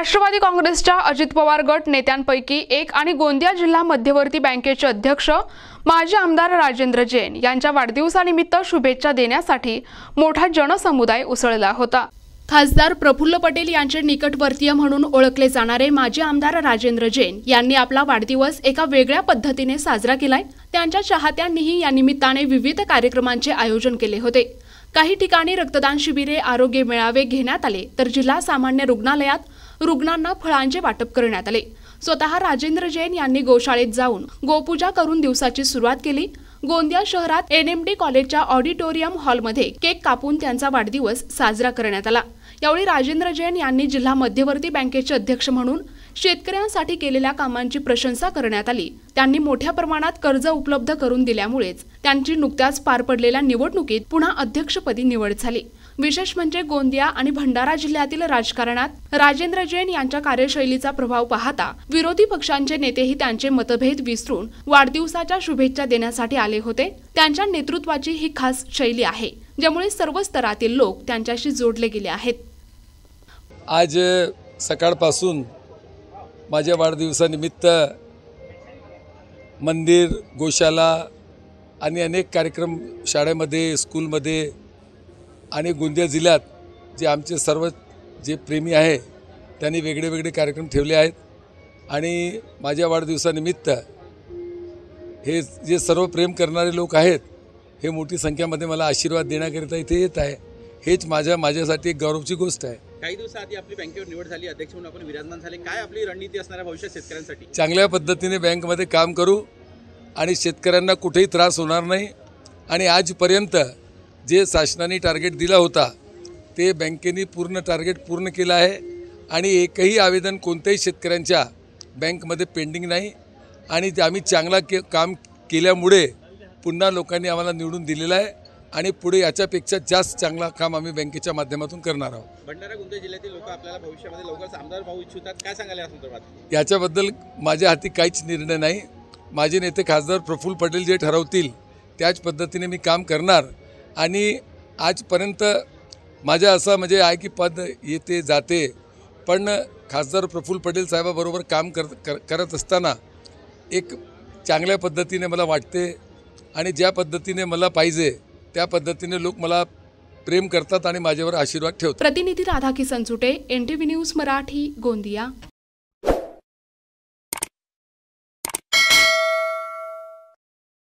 राष्ट्रवादी काँग्रेसच्या अजित पवार गट नेत्यांपैकी एक आणि गोंदिया जिल्हा मध्यवर्ती बँकेचे अध्यक्ष माजी आमदार राजेंद्र जैन यांच्या वाढदिवसानिमित्त शुभेच्छा देण्यासाठी मोठा जनसमुदाय उसळला होता। खासदार प्रफुल्ल पटेल यांचे निकटवर्तीय म्हणून ओळखले जाणारे माजी आमदार राजेंद्र जैन यांनी आपला वाढदिवस एका वेगळ्या पद्धतीने साजरा केलाय। त्यांच्या चाहत्यांनीही या निमित्ताने विविध कार्यक्रमांचे आयोजन केले होते। काही ठिकाणी रक्तदान शिबिरे, आरोग्य मेळावे घेण्यात आले, तर जिल्हा सामान्य रुग्णालयात रुग्णांना फळांचे वाटप करण्यात आले। स्वतः राजेंद्र जैन यांनी गोशाळेत जाऊन गोपूजा करून दिवसाची सुरुवात केली। गोंदिया शहरात NMD कॉलेजच्या ऑडिटोरियम हॉलमध्ये केक कापून त्यांचा वाढदिवस साजरा करण्यात आला। यावेळी राजेंद्र जैन यांनी जिल्हा मध्यवर्ती बँकेचे अध्यक्ष म्हणून शेतकऱ्यांसाठी केलेल्या कामांची प्रशंसा करण्यात आली। त्यांनी मोठ्या प्रमाणात कर्ज उपलब्ध करून दिल्यामुळेच त्यांची नुकत्याच पार पडलेल्या निवडणुकीत पुन्हा अध्यक्षपदी निवड झाली। विशेष म्हणजे गोंदिया आणि भंडारा जिल्ह्यातील राजकारणात राजेंद्र जैन यांच्या कार्यशैलीचा प्रभाव पाहता विरोधी पक्षांचे नेतेही त्यांचे मतभेद विसरून वाढदिवसाच्या शुभेच्छा देण्यासाठी आले होते। त्यांच्या नेतृत्वाची ही खास शैली आहे, ज्यामुळे सर्व स्तरातील लोक त्यांच्याशी जोडले गेले आहेत। आज सकाळपासून माझ्या वाढदिवसानिमित्त मंदिर, गोशाला आणि अनेक कार्यक्रम शाळेमध्ये, स्कूलमध्ये आणि गोंदिया जिल्ह्यात जे आमचे सर्व जे प्रेमी आहे त्यांनी वेगळे वेगळे कार्यक्रम ठेवले आहेत। आणि माझ्या वाढदिवसानिमित्त हे जे सर्व प्रेम करणारे लोक आहेत हे मोठी संख्येमध्ये मला आशीर्वाद देण्याकरिता इथे येत आहे। हेच माझ्यासाठी एक गौरवची गोष्ट आहे। काही दिवसाआधी आपली बँकेवर निवड झाली, अध्यक्ष म्हणून आपण विराजमान झाले। काय आपली रणनीती असणार आहे भविष्यात शेतकऱ्यांसाठी? चांगल्या पद्धतीने बँकमध्ये काम करू आणि शेतकऱ्यांना कुठेही त्रास होणार नाही। आणि आजपर्यंत जे शासनाने टार्गेट दिला होता ते बँकेने पूर्ण टार्गेट पूर्ण केलं आहे। आणि एकही आवेदन कोणत्याही शेतकऱ्यांच्या बँकमध्ये पेंडिंग नाही। आणि आम्ही चांगला काम केल्यामुळे पुन्हा लोकांनी आम्हाला निवडून दिलेलं आहे आणि पुढे याच्यापेक्षा जास्त चांगला काम आम्ही बँकेच्या माध्यमातून करणार आहोत। भंडारा गोंदिया जिल्ह्यातील लोक आपल्याला भविष्यामध्ये लवकरच आमदार पाहू इच्छितात, काय सांगाल या संदर्भात? याच्याबद्दल माझ्या हाती काहीच निर्णय नाही। माझे नेते खासदार प्रफुल्ल पटेल जे ठरवतील त्याच पद्धतीने मी काम करणार। आणि आजपर्यंत माझ्या असं म्हणजे आहे की पद येते जाते, पण खासदार प्रफुल्ल पटेल साहेबाबरोबर काम करत असताना एक चांगल्या पद्धतीने मला वाटते आणि ज्या पद्धतीने मला पाहिजे त्या पद्धतीने लोक मला प्रेम करतात आणि माझ्यावर आशीर्वाद ठेवतात। प्रतिनिधी राधा किसन सुटे, NTV न्यूज मराठी, गोंदिया।